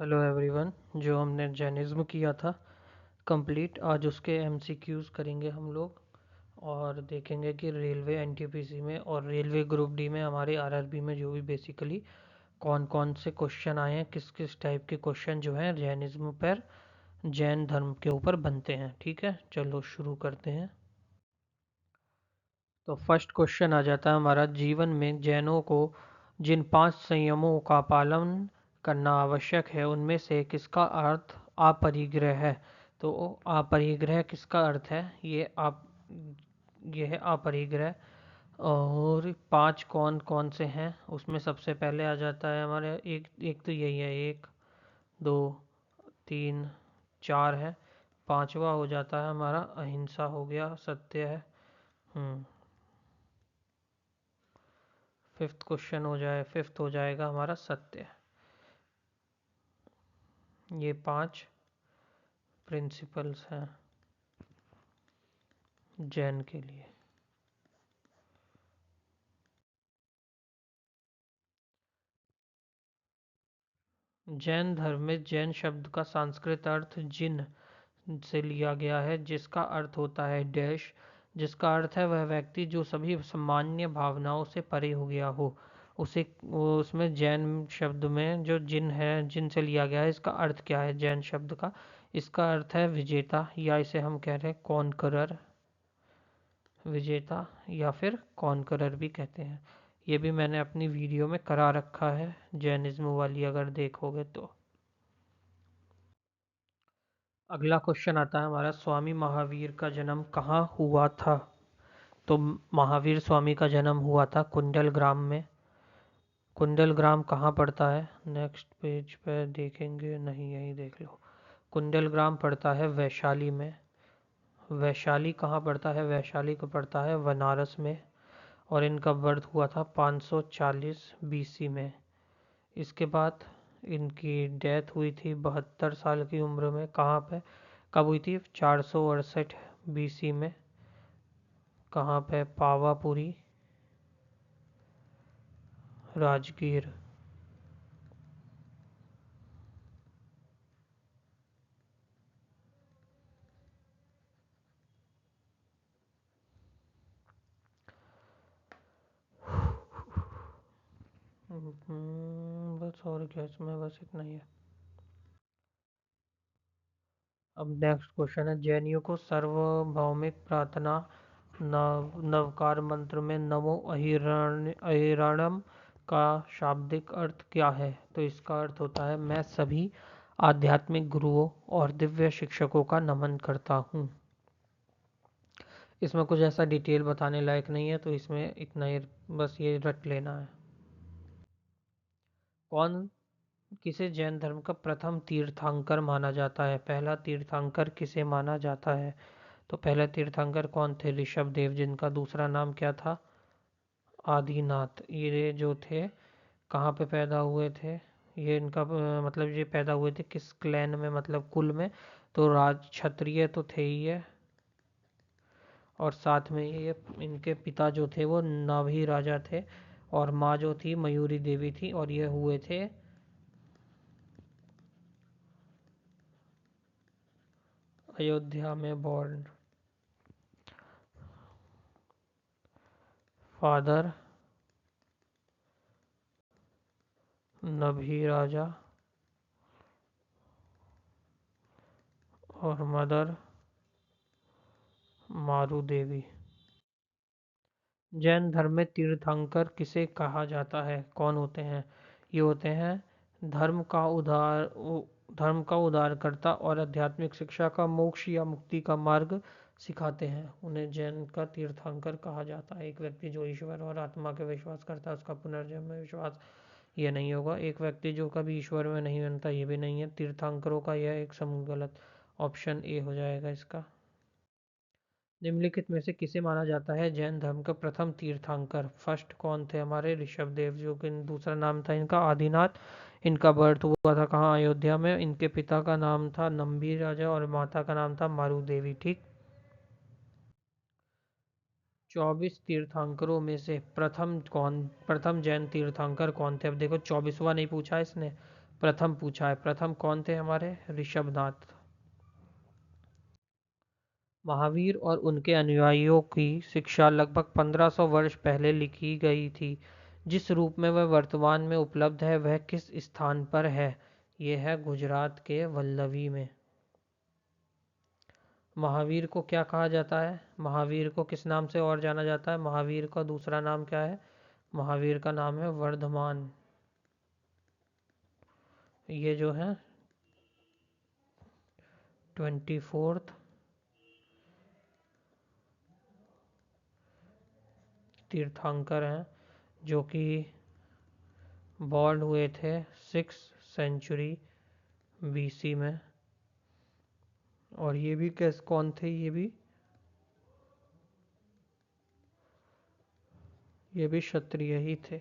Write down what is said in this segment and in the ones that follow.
Hello everyone. जो हमने Jainism किया था कंप्लीट, आज उसके एमसीक्यूज करेंगे हम लोग और देखेंगे कि रेलवे एनटीपीसी में और रेलवे ग्रुप डी में हमारे आरआरबी में जो भी बेसिकली कौन कौन से क्वेश्चन आए हैं, किस किस टाइप के क्वेश्चन जो हैं जैनिज्म पर, जैन धर्म के ऊपर बनते हैं। ठीक है, चलो शुरू करते हैं। तो फर्स्ट क्वेश्चन आ जाता है हमारा, जीवन में जैनों को जिन 5 संयमों का पालन करना आवश्यक है उनमें से किसका अर्थ अपरिग्रह है। तो अपरिग्रह किसका अर्थ है, ये है अपरिग्रह। और 5 कौन कौन से हैं उसमें सबसे पहले आ जाता है हमारे एक एक तो यही है, 1 2 3 4 है। पांचवा हो जाता है हमारा अहिंसा, हो गया, सत्य है। फिफ्थ हो जाएगा हमारा सत्य। ये 5 प्रिंसिपल्स हैं जैन के लिए। जैन धर्म में जैन शब्द का संस्कृत अर्थ जिन से लिया गया है, जिसका अर्थ होता है डैश। जिसका अर्थ है वह व्यक्ति जो सभी सामान्य भावनाओं से परे हो गया हो उसे। उसमें जैन शब्द में जो जिन है, जिन से लिया गया है, इसका अर्थ क्या है जैन शब्द का? इसका अर्थ है विजेता, या इसे हम कह रहे हैं कॉन्करर, विजेता या फिर कॉन्करर भी कहते हैं। ये भी मैंने अपनी वीडियो में करा रखा है, जैनिज्म वाली, अगर देखोगे तो। अगला क्वेश्चन आता है हमारा, स्वामी महावीर का जन्म कहाँ हुआ था? तो महावीर स्वामी का जन्म हुआ था कुंडल ग्राम में। कुंडल ग्राम कहाँ पड़ता है? नेक्स्ट पेज पे देखेंगे, नहीं यही देख लो। कुंडल ग्राम पड़ता है वैशाली में। वैशाली कहाँ पड़ता है? वैशाली को पड़ता है बनारस में। और इनका बर्थ हुआ था 540 बीसी में। इसके बाद इनकी डेथ हुई थी 72 साल की उम्र में। कहाँ पे, कब हुई थी? 468 बीसी में। कहाँ पे? पावापुरी, राजगीर। बस और क्या इसमें, बस इतना ही है। अब नेक्स्ट क्वेश्चन है, जैनियों को सार्वभौमिक प्रार्थना नवकार मंत्र में नमो अहिरणम का शाब्दिक अर्थ क्या है? तो इसका अर्थ होता है, मैं सभी आध्यात्मिक गुरुओं और दिव्य शिक्षकों का नमन करता हूँ। इसमें कुछ ऐसा डिटेल बताने लायक नहीं है, तो इसमें इतना ही, बस ये रट लेना है। कौन किसे जैन धर्म का प्रथम तीर्थंकर माना जाता है? पहला तीर्थंकर किसे माना जाता है? तो पहले तीर्थंकर कौन थे? ऋषभ देव, जिनका दूसरा नाम क्या था? आदिनाथ। ये जो थे कहाँ पे पैदा हुए थे? ये इनका मतलब ये पैदा हुए थे किस क्लैन में, मतलब कुल में? तो राज क्षत्रिय तो थे ही है, और साथ में ये इनके पिता जो थे वो नाभि राजा थे, और माँ जो थी मयूरी देवी थी, और ये हुए थे अयोध्या में बॉर्न। फादर नभी राजा और मदर मारू देवी। जैन धर्म में तीर्थंकर किसे कहा जाता है? कौन होते हैं? ये होते हैं धर्म का उदार धर्म का उदारकर्ता और आध्यात्मिक शिक्षा का, मोक्ष या मुक्ति का मार्ग सिखाते हैं। उन्हें जैन का तीर्थंकर कहा जाता है। एक व्यक्ति जो ईश्वर और आत्मा के विश्वास करता है उसका पुनर्जन्म में विश्वास ये नहीं होगा। एक व्यक्ति जो कभी ईश्वर में नहीं मानता ये भी नहीं है। तीर्थंकरों का यह एक समूह गलत। ऑप्शन ए हो जाएगा इसका। निम्नलिखित में से किसे माना जाता है जैन धर्म का प्रथम तीर्थंकर? फर्स्ट कौन थे हमारे? ऋषभ देव, जो कि दूसरा नाम था इनका आदिनाथ। इनका बर्थ हुआ था कहाँ? अयोध्या में। इनके पिता का नाम था नंबी राजा और माता का नाम था मारू देवी। ठीक। 24 तीर्थंकरों में से प्रथम जैन तीर्थंकर कौन थे? अब देखो 24वां नहीं पूछा इसने, प्रथम पूछा है। प्रथम कौन थे हमारे? ऋषभनाथ। महावीर और उनके अनुयायियों की शिक्षा लगभग 1500 वर्ष पहले लिखी गई थी। जिस रूप में वह वर्तमान में उपलब्ध है वह किस स्थान पर है? यह है गुजरात के वल्लभी में। महावीर को क्या कहा जाता है? महावीर को किस नाम से और जाना जाता है? महावीर का दूसरा नाम क्या है? महावीर का नाम है वर्धमान। ये जो है 24th तीर्थंकर हैं जो कि बॉर्न हुए थे 6th century BC में। और ये भी कौन थे? ये भी क्षत्रिय ही थे।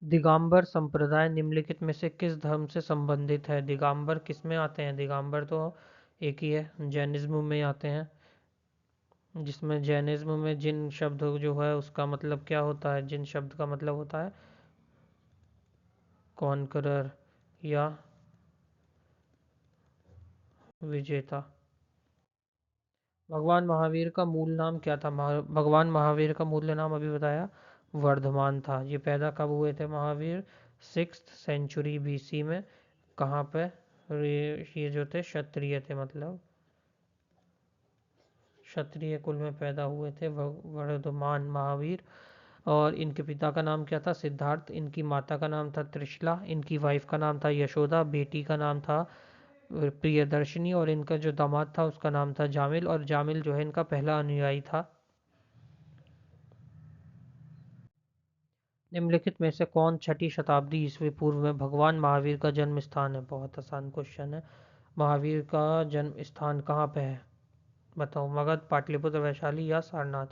दिगंबर संप्रदाय निम्नलिखित में से किस धर्म से संबंधित है? दिगंबर किस में आते हैं? दिगंबर तो एक ही है, जैनिज्म में आते हैं। जिसमें जैनिज्म में जिन शब्द जो है उसका मतलब क्या होता है? जिन शब्द का मतलब होता है कॉन्करर या विजेता। भगवान महावीर का मूल नाम क्या था? भगवान महावीर का मूल नाम अभी बताया, वर्धमान था। ये पैदा कब हुए थे महावीर? 6th century BC में। कहाँ पे? ये जो थे क्षत्रिय थे, मतलब क्षत्रिय कुल में पैदा हुए थे वर्धमान महावीर। और इनके पिता का नाम क्या था? सिद्धार्थ। इनकी माता का नाम था त्रिशला। इनकी वाइफ का नाम था यशोदा। बेटी का नाम था प्रियदर्शनी। और इनका जो दामाद था उसका नाम था जामिल। और जामिल जो है इनका पहला अनुयायी था। निम्नलिखित में से कौन 6ठी शताब्दी ईस्वी पूर्व में भगवान महावीर का जन्म स्थान है? बहुत आसान क्वेश्चन है। महावीर का जन्म स्थान कहाँ पे है? बताओ। मगध, पाटलिपुत्र, वैशाली या सारनाथ?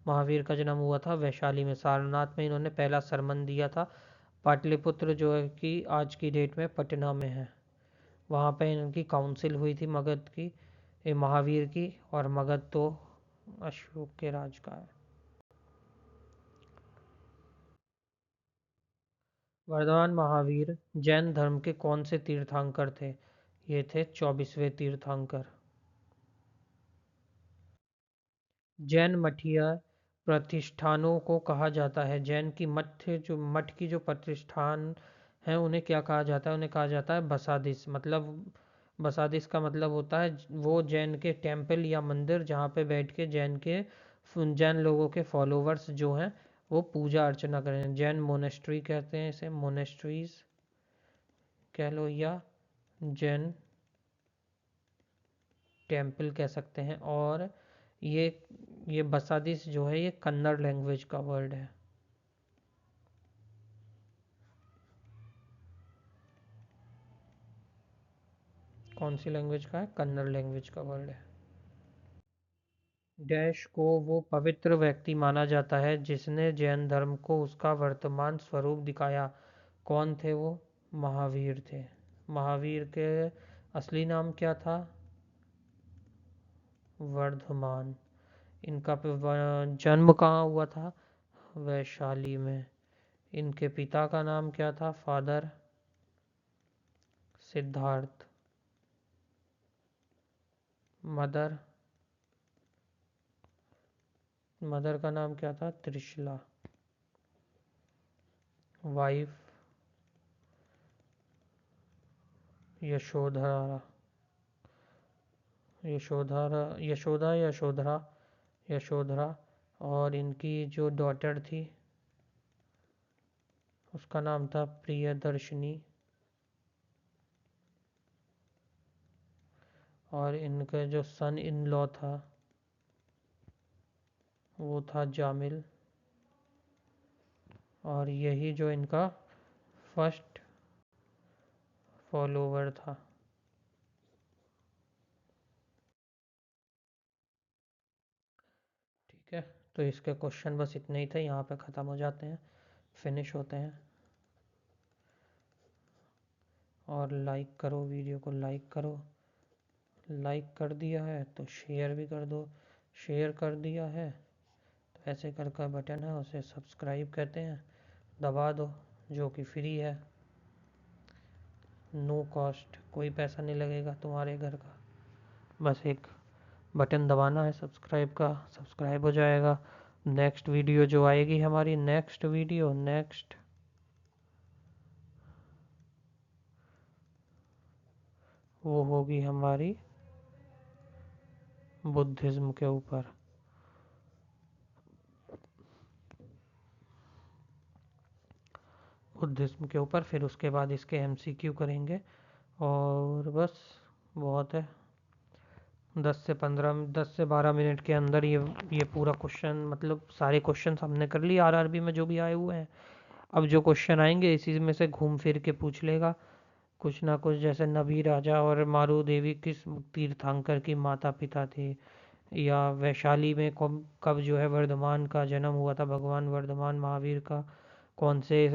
महावीर का जन्म हुआ था वैशाली में। सारनाथ में इन्होंने पहला सरमन दिया था। पाटलिपुत्र जो है कि आज की डेट में पटना में है। वहाँ पे इनकी काउंसिल हुई थी मगध की, महावीर की। और मगध तो अशोक के राज का है। वर्धमान महावीर जैन धर्म के कौन से तीर्थंकर थे? ये थे 24वें तीर्थंकर। जैन मठीय प्रतिष्ठानों को कहा जाता है, जैन की मठ की जो प्रतिष्ठान है उन्हें क्या कहा जाता है? उन्हें कहा जाता है बसादिस। मतलब बसादिस का मतलब होता है वो जैन के टेम्पल या मंदिर जहाँ पे बैठ के जैन लोगों के फॉलोवर्स जो हैं वो पूजा अर्चना करें। जैन मोनेस्ट्री कहते हैं इसे, मोनेस्ट्रीज कह लो या जैन टेम्पल कह सकते हैं। और ये ये बसादिस जो है ये कन्नड़ लैंग्वेज का वर्ड है। कौन सी लैंग्वेज का है? कन्नड़ लैंग्वेज का वर्ड है। डैश को वो पवित्र व्यक्ति माना जाता है जिसने जैन धर्म को उसका वर्तमान स्वरूप दिखाया। कौन थे वो? महावीर थे। महावीर के असली नाम क्या था? वर्धमान। इनका जन्म कहाँ हुआ था? वैशाली में। इनके पिता का नाम क्या था? फादर सिद्धार्थ। मदर मदर का नाम क्या था? त्रिशला। वाइफ यशोधरा। यशोधरा यशोदा यशोधरा यशोधरा। और इनकी जो डॉटर थी उसका नाम था प्रियदर्शनी। और इनका जो सन इन लॉ था वो था जामिल। और यही जो इनका फर्स्ट फॉलोवर था। ठीक है, तो इसके क्वेश्चन बस इतने ही थे, यहाँ पे ख़त्म हो जाते हैं, फिनिश होते हैं। और लाइक करो, वीडियो को लाइक करो। लाइक कर दिया है तो शेयर भी कर दो। शेयर कर दिया है तो ऐसे कर बटन है उसे सब्सक्राइब कहते हैं, दबा दो, जो कि फ्री है। नो कॉस्ट, कोई पैसा नहीं लगेगा तुम्हारे घर का, बस एक बटन दबाना है सब्सक्राइब का, सब्सक्राइब हो जाएगा। नेक्स्ट वीडियो जो आएगी हमारी, नेक्स्ट वीडियो वो होगी हमारी बुद्धिज्म के ऊपर। बुद्धिज्म के ऊपर, फिर उसके बाद इसके एमसीक्यू करेंगे और बस बहुत है। 10 से 12 मिनट के अंदर ये पूरा क्वेश्चन, मतलब सारे क्वेश्चन हमने कर लिए आरआरबी में जो भी आए हुए हैं। अब जो क्वेश्चन आएंगे इसी में से घूम फिर के पूछ लेगा कुछ ना कुछ, जैसे नबी राजा और मारू देवी किस तीर्थंकर की माता पिता थे, या वैशाली में कब जो है वर्धमान का जन्म हुआ था, भगवान वर्धमान महावीर का कौन से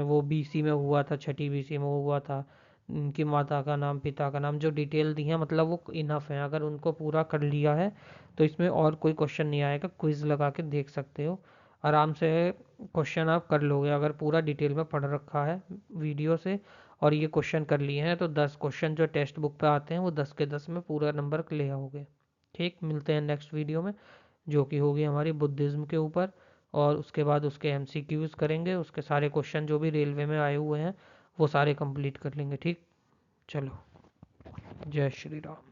वो बीसी में हुआ था, छठी बीसी में हुआ था, उनकी माता का नाम, पिता का नाम, जो डिटेल दी है मतलब वो इनफ है। अगर उनको पूरा कर लिया है तो इसमें और कोई क्वेश्चन नहीं आएगा, क्विज लगा के देख सकते हो आराम से। क्वेश्चन आप कर लोगे अगर पूरा डिटेल में पढ़ रखा है वीडियो से, और ये क्वेश्चन कर लिए हैं तो 10 क्वेश्चन जो टेक्स्ट बुक पे आते हैं वो 10 के 10 में पूरा नंबर ले आओगे। ठीक, मिलते हैं नेक्स्ट वीडियो में, जो कि होगी हमारी बुद्धिज्म के ऊपर, और उसके बाद उसके एमसीक्यूज करेंगे, उसके सारे क्वेश्चन जो भी रेलवे में आए हुए हैं वो सारे कंप्लीट कर लेंगे। ठीक, चलो, जय श्री राम।